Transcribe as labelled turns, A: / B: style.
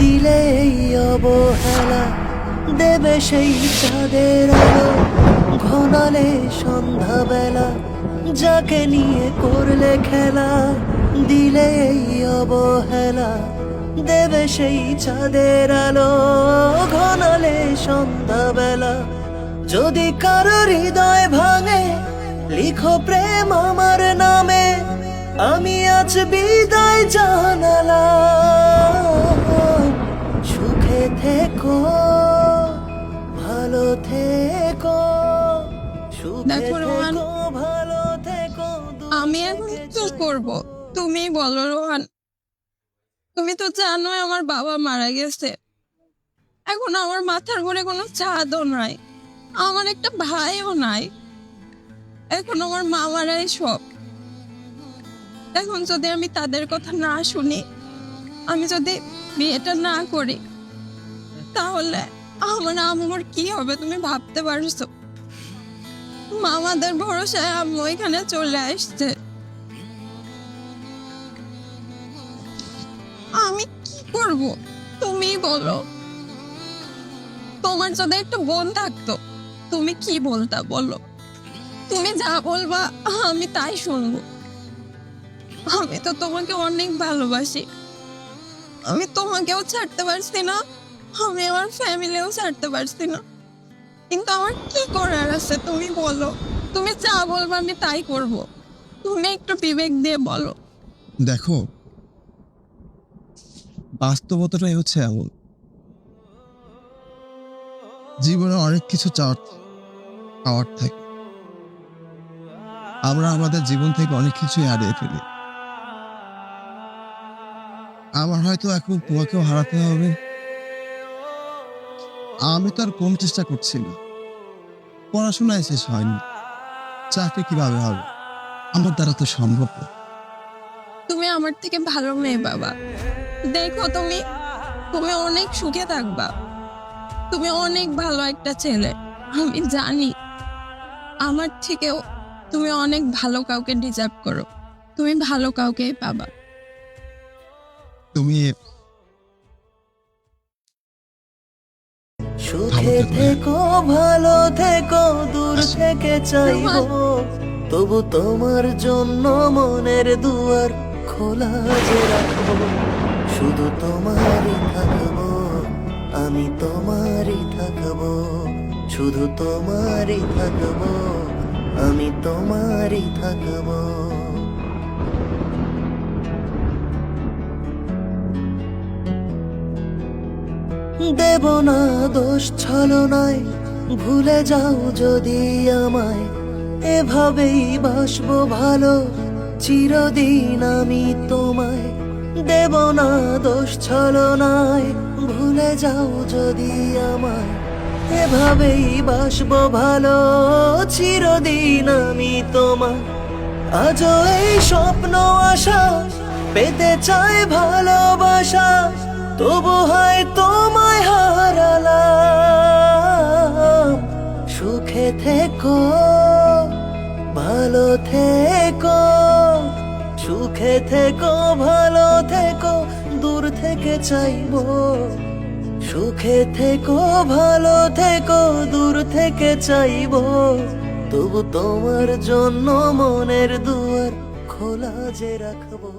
A: দিলে এই অবহেলা দেবে সেই চাঁদের আলো, ঘনালে সন্ধ্যাবেলা যাকে নিয়ে করলে খেলা। দিলে এই অবহেলা দেবে সেই চাঁদের আলো, ঘনালে সন্ধ্যাবেলা। যদি কারো হৃদয় ভাঙে লিখো প্রেম আমার নামে, আমি আজ বিদায় জানালাম। সুখে থেকো, ভালো থেকো, সুখে
B: দেখো রোহান,
A: থেকো, ভালো থেকো।
B: আমি এখন কি করব তুমি বলো রোহান। তুমি তো জানোই আমার বাবা মারা গেছে। এখন আমার মাথার ঘুরে কোনো চাঁদও নাই, আমার একটা ভাইও নাই। এখন আমার মামারাই সব। এখন যদি আমি তাদের কথা না শুনি, আমি যদি বিয়েটা না করি, তাহলে আমার আম্মুর কি হবে তুমি ভাবতে পারছো? মামাদের ভরসায় আম্মু এখানে চলে আসছে। আমি কি করব তুমি বলো। তোমার যদি একটা বোন থাকতো, তুমি কি বলতা বলো? তুমি যা বলবা আমি তাই শুনবো। আমি তো তোমাকে অনেক ভালোবাসি। আমি তোমাকেও ছাড়তে পারছি না, আমি আমার ফ্যামিলিও ছাড়তে পারছি না। কিন্তু আমার কি করার আছে তুমি বলো। তুমি যা বলবা আমি তাই করব। তুমি একটু বিবেক দিয়ে বলো।
C: দেখো, বাস্তবতাটাই হচ্ছে এমন, জীবনে অনেক কিছু চাওয়ার থাকে। আমরা আমাদের জীবন থেকে অনেক কিছুই হারিয়ে ফেলি। আমার হয়তো এখন তোমাকেও হারাতে হবে। আমি তো আর কম চেষ্টা করছি না। পড়াশোনায় শেষ হয়নি, চাকরি কিভাবে হবে? আমার দ্বারা তো সম্ভব না।
B: তুমি আমার থেকে ভালো মেয়ে বাবা। দেখো তুমি তুমি অনেক সুখে থাকবা। তুমি অনেক ভালো একটা ছেলে। আমি জানি আমার থেকেও তুমি অনেক ভালো কাউকে ডিজার্ভ করো। তুমি ভালো কাউকে পাবা।
C: তুমি
A: সুখে থেকো, ভালো থেকো, দূর থেকে চাইবো, তবু তোমার জন্য মনের দুয়ার খোলা যে রাখবো। শুধু তোমারই থাকবো, আমি তোমারই থাকবো। শুধু তোমারই থাকবো, আমি তোমারই থাকবো। দেব না দোষ ছলনায়, ভুলে যাও যদি আমায়। এভাবেই বাসবো ভালো চিরদিন আমি তোমায়। দেব না দোষ ছলনায়, ভুলে যাও যদি আমায়। এভাবেই বাসবো ভালো চিরদিন আমি তোমায়। আজও এই স্বপ্ন আশা পেতে চাই ভালোবাসা, তবু হয় তোমায় হারালাম। সুখে থেকো, ভালো থেকো, সুখে থেকো, ভালো থেকো, দূর থেকে চাইবো। সুখে থেকো, ভালো থেকো, দূর থেকে চাইবো, তবু তোমার জন্য মনের দুয়ার খোলা যে রাখবো।